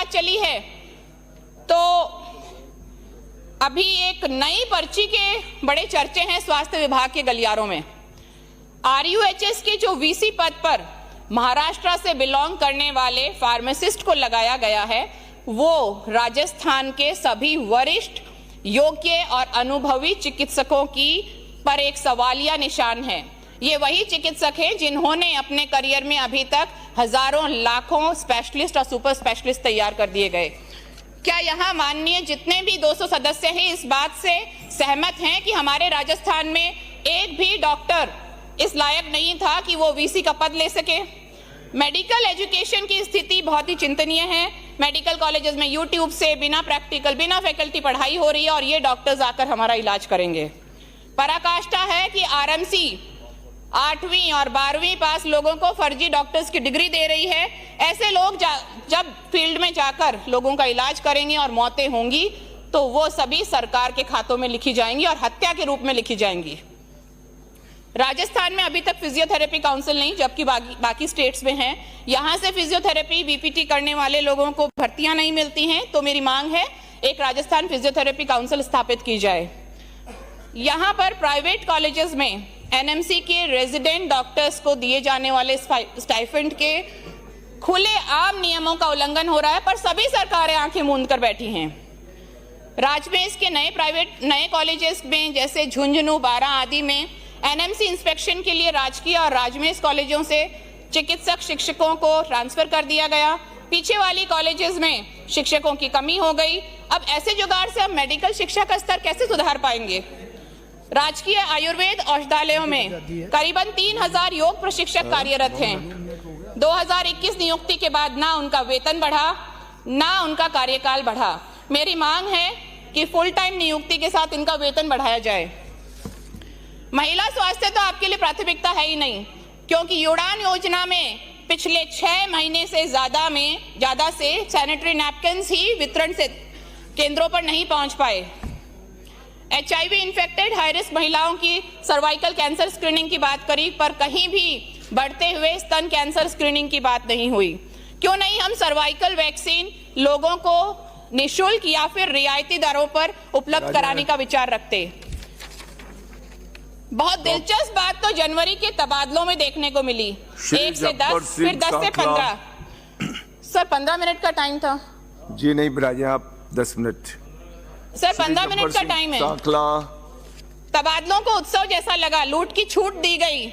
बात चली है तो अभी एक नई पर्ची के बड़े चर्चे हैं स्वास्थ्य विभाग के गलियारों में। RUHS के जो VC पद पर महाराष्ट्र से बिलोंग करने वाले फार्मासिस्ट को लगाया गया है, वो राजस्थान के सभी वरिष्ठ, योग्य और अनुभवी चिकित्सकों की पर एक सवालिया निशान है। ये वही चिकित्सक हैं जिन्होंने अपने करियर में अभी तक हजारों लाखों स्पेशलिस्ट और सुपर स्पेशलिस्ट तैयार कर दिए गए। क्या यहाँ माननीय जितने भी 200 सदस्य हैं इस बात से सहमत हैं कि हमारे राजस्थान में एक भी डॉक्टर इस लायक नहीं था कि वो VC का पद ले सके? मेडिकल एजुकेशन की स्थिति बहुत ही चिंतनीय है। मेडिकल कॉलेजेस में YouTube से बिना प्रैक्टिकल, बिना फैकल्टी पढ़ाई हो रही है और ये डॉक्टर्स आकर हमारा इलाज करेंगे। पराकाष्ठा है कि RMC 8वीं और 12वीं पास लोगों को फर्जी डॉक्टर्स की डिग्री दे रही है। ऐसे लोग जब फील्ड में जाकर लोगों का इलाज करेंगे और मौतें होंगी तो वो सभी सरकार के खातों में लिखी जाएंगी और हत्या के रूप में लिखी जाएंगी। राजस्थान में अभी तक फिजियोथेरेपी काउंसिल नहीं, जबकि बाकी स्टेट्स में है। यहाँ से फिजियोथेरेपी BPT करने वाले लोगों को भर्तियां नहीं मिलती हैं, तो मेरी मांग है एक राजस्थान फिजियोथेरेपी काउंसिल स्थापित की जाए। यहाँ पर प्राइवेट कॉलेजेस में NMC के रेजिडेंट डॉक्टर्स को दिए जाने वाले स्टाइपेंड के खुले आम नियमों का उल्लंघन हो रहा है, पर सभी सरकारें आंखें मूंद कर बैठी हैं। राजमेस के नए कॉलेजेस में जैसे झुंझुनू, बारां आदि में NMC इंस्पेक्शन के लिए राजकीय और राजमेस कॉलेजों से चिकित्सक शिक्षकों को ट्रांसफर कर दिया गया। पीछे वाली कॉलेजेस में शिक्षकों की कमी हो गई। अब ऐसे जुगाड़ से हम मेडिकल शिक्षा का स्तर कैसे सुधार पाएंगे? राजकीय आयुर्वेद औषधालयों में करीबन 3000 योग प्रशिक्षक कार्यरत हैं। 2021 नियुक्ति के बाद ना उनका वेतन बढ़ा, ना उनका कार्यकाल बढ़ा। मेरी मांग है कि फुल टाइम नियुक्ति के साथ इनका वेतन बढ़ाया जाए। महिला स्वास्थ्य तो आपके लिए प्राथमिकता है ही नहीं, क्योंकि उड़ान योजना में पिछले 6 महीने से ज्यादा से सैनिटरी नैपकिन्स ही वितरण से केंद्रों पर नहीं पहुंच पाए। HIV इन्फेक्टेड हाई रिस्क महिलाओं की सर्वाइकल कैंसर स्क्रीनिंग की बात करी, पर कहीं भी बढ़ते हुए स्तन कैंसर स्क्रीनिंग की बात नहीं हुई। क्यों नहीं हम सर्वाइकल वैक्सीन लोगों को निःशुल्क या फिर रियायती दरों पर उपलब्ध कराने का विचार रखते? बहुत दिलचस्प बात तो जनवरी के तबादलों में देखने को मिली। 1 से 10, फिर 10 से 15। सर 15 मिनट का टाइम था जी। नहीं बिराजे आप 10 मिनट। सर 15 मिनट का टाइम है। तबादलों को उत्सव जैसा लगा, लूट की छूट दी गई।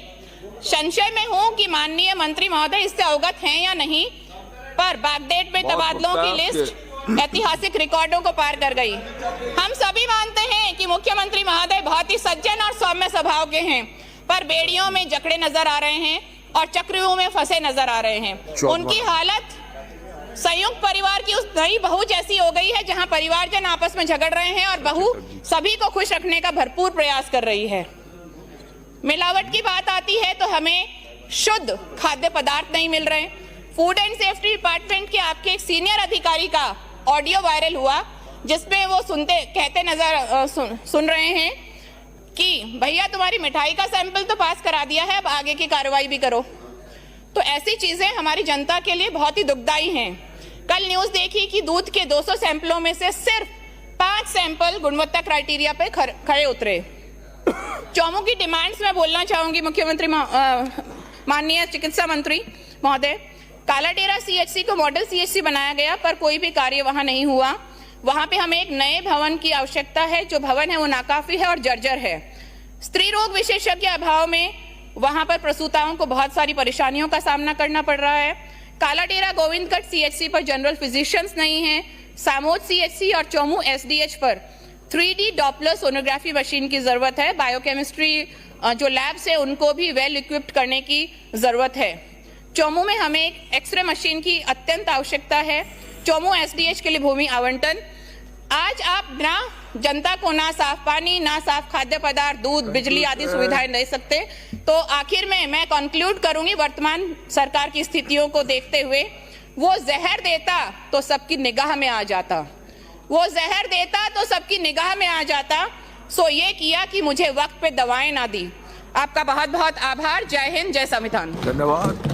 संशय में हूं कि माननीय मंत्री महोदय इससे अवगत हैं या नहीं, पर बैकडेट में तबादलों की लिस्ट ऐतिहासिक रिकॉर्डों को पार कर गई। हम सभी मानते हैं कि मुख्यमंत्री महोदय बहुत ही सज्जन और सौम्य स्वभाव के हैं, पर बेड़ियों में जकड़े नजर आ रहे हैं और चक्रियों में फंसे नजर आ रहे हैं। उनकी हालत संयुक्त परिवार की उस नई बहू जैसी हो गई है, जहां परिवारजन आपस में झगड़ रहे हैं और बहू सभी को खुश रखने का भरपूर प्रयास कर रही है। मिलावट की बात आती है तो हमें शुद्ध खाद्य पदार्थ नहीं मिल रहे। फूड एंड सेफ्टी डिपार्टमेंट के आपके एक सीनियर अधिकारी का ऑडियो वायरल हुआ, जिसमें वो सुन रहे हैं कि भैया तुम्हारी मिठाई का सैंपल तो पास करा दिया है, अब आगे की कार्रवाई भी करो। तो ऐसी चीजें हमारी जनता के लिए बहुत ही दुखदायी हैं। कल न्यूज देखी कि दूध के 200 सैंपलों में से सिर्फ 5 सैंपल गुणवत्ता क्राइटेरिया पे खरे उतरे। चौमू की डिमांड्स में बोलना चाहूंगी मुख्यमंत्री माननीय चिकित्सा मंत्री महोदय। कालाडेरा CHC को मॉडल CHC बनाया गया, पर कोई भी कार्य वहां नहीं हुआ। वहां पे हमें एक नए भवन की आवश्यकता है। जो भवन है वो नाकाफी है और जर्जर है। स्त्री रोग विशेषज्ञ अभाव में वहां पर प्रसूताओं को बहुत सारी परेशानियों का सामना करना पड़ रहा है। कालाडेरा गोविंदगढ़ CHC पर जनरल फिजिशियंस नहीं है। सामोद CHC और चौमू SDH पर 3D डॉपलर सोनोग्राफी मशीन की जरूरत है। बायोकेमिस्ट्री जो लैब्स है उनको भी वेल इक्विप्ड करने की जरूरत है। चौमू में हमें एक एक्सरे मशीन की अत्यंत आवश्यकता है। चौमू SDH के लिए भूमि आवंटन। आज आप ना जनता को ना साफ पानी, ना साफ खाद्य पदार्थ, दूध, बिजली आदि सुविधाएं दे सकते। तो आखिर में मैं कंक्लूड करूंगी, वर्तमान सरकार की स्थितियों को देखते हुए, वो जहर देता तो सबकी निगाह में आ जाता। वो जहर देता तो सबकी निगाह में आ जाता। सो ये किया कि मुझे वक्त पे दवाएं ना दी। आपका बहुत बहुत आभार। जय हिंद, जय संविधान। धन्यवाद।